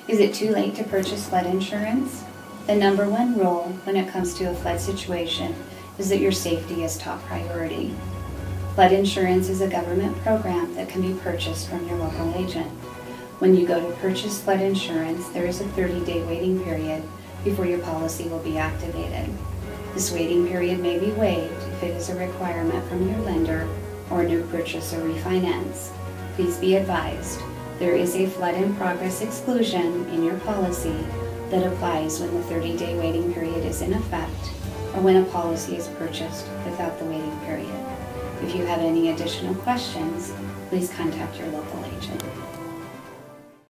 Is it too late to purchase flood insurance? The number one rule when it comes to a flood situation is that your safety is top priority. Flood insurance is a government program that can be purchased from your local agent. When you go to purchase flood insurance, there is a 30-day waiting period before your policy will be activated. This waiting period may be waived if it is a requirement from your lender or new purchase or refinance. Please be advised, there is a flood in progress exclusion in your policy that applies when the 30-day waiting period is in effect or when a policy is purchased without the waiting period. If you have any additional questions, please contact your local agent.